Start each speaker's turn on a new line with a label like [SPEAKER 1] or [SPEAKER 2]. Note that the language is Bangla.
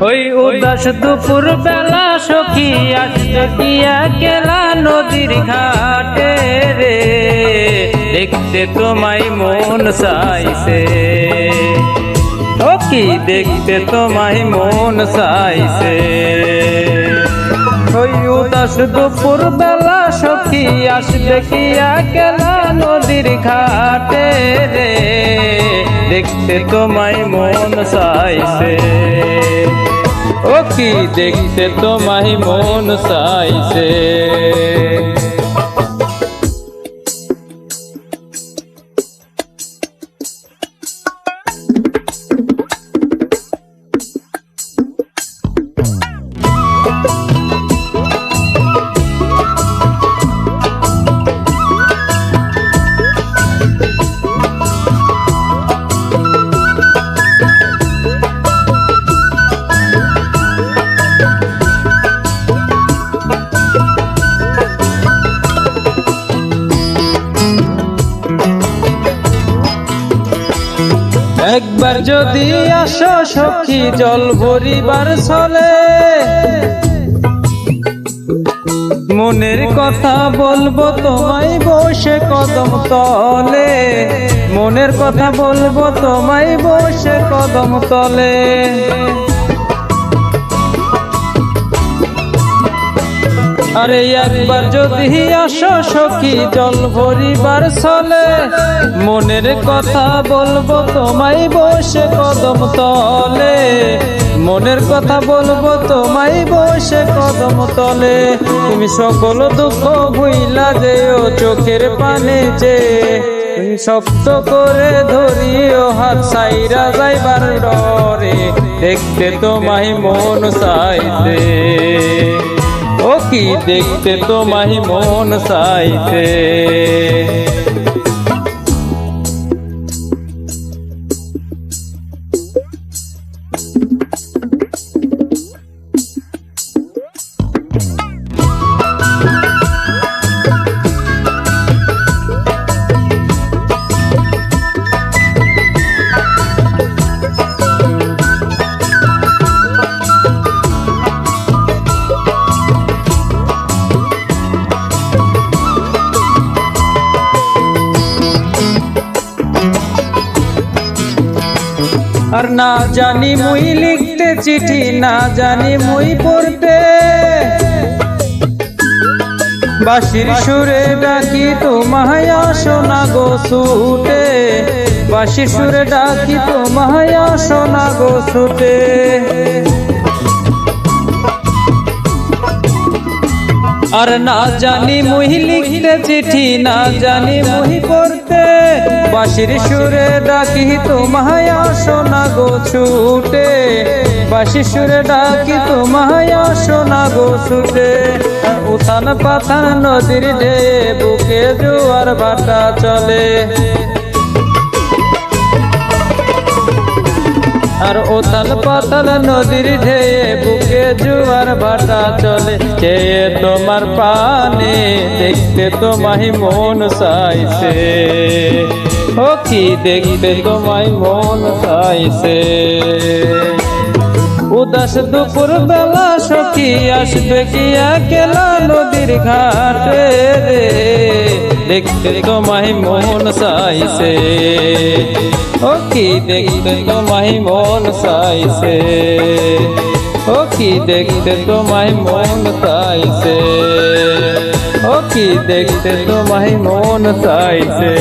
[SPEAKER 1] ওই উদাস দুপুর বেলা সখী আসবে কি একলা নদীর ঘাটে রে, দেখতে তোমায় মন চাইছে। ও কি দেখতে তোমায় মন চাইছে। ওই উদাস দুপুর বেলা সখী আসবে কি একলা নদীর ঘাটে রে, দেখতে তোমায় মন চাইছে। ও কি দেখতে তোমায় মন চাইছে। একবার যদি আসো সখী জল ভরিবার চলে, মনের কথা বলবো তোমায় বসে কদম তলে, মনের কথা বলবো তোমায় বসে কদম তলে। আরে একবার যদি আসো সখী জল ভরিবার চলে, মনের কথা বলবো তোমায় বসে কদম তলে, মনের কথা বলবো তোমায় বসে কদম তলে। তুমি সকল দুঃখ ভুইলা যেও চোখের পানে যে, তুমি শক্ত করে ধরিও হাত সাইরা যাইবার ডরে, দেখতে তোমায় মন চাইছে। ও কি দেখতে তোমায় মন চাইছে। আর না জানি মুই লিখতে চিঠি, না জানি মুই পড়তে, বাঁশির সুরে ডাকি তোমায় আসো না গো ছুটে, বাঁশির সুরে ডাকি তোমায় আসো না গো ছুটে। আর না জানি মুই লিখতে চিঠি, না জানি মুই পড়তে, বাঁশির সুরে ডাকি তোমায় আসো না গো ছুটে, বাঁশির সুরে ডাকি তোমায় আসো না গো ছুটে। উথান পাথান নদীর ঢেয়ে বুকে জোয়ার ভাটা চলে, আর ওথাল পাতাল নদীর ঢেয়ে বুকে জোয়ার ভাটা চলে। চেয়ে তোমার পানে দেখতে তোমায় মন চাইছে। ও কি দেখতে তোমায় মন চাইছে। উদাস দুপুর বেলা সখী আসবে কি একলা নদীর ঘাটে রে, দেখতে তোমায় মন চাইছে। ও কি দেখতে তোমায় মন চাইছে। ও কি দেখতে তোমায় মন চাইছে। ও কি দেখতে তোমায় মন চাইছে।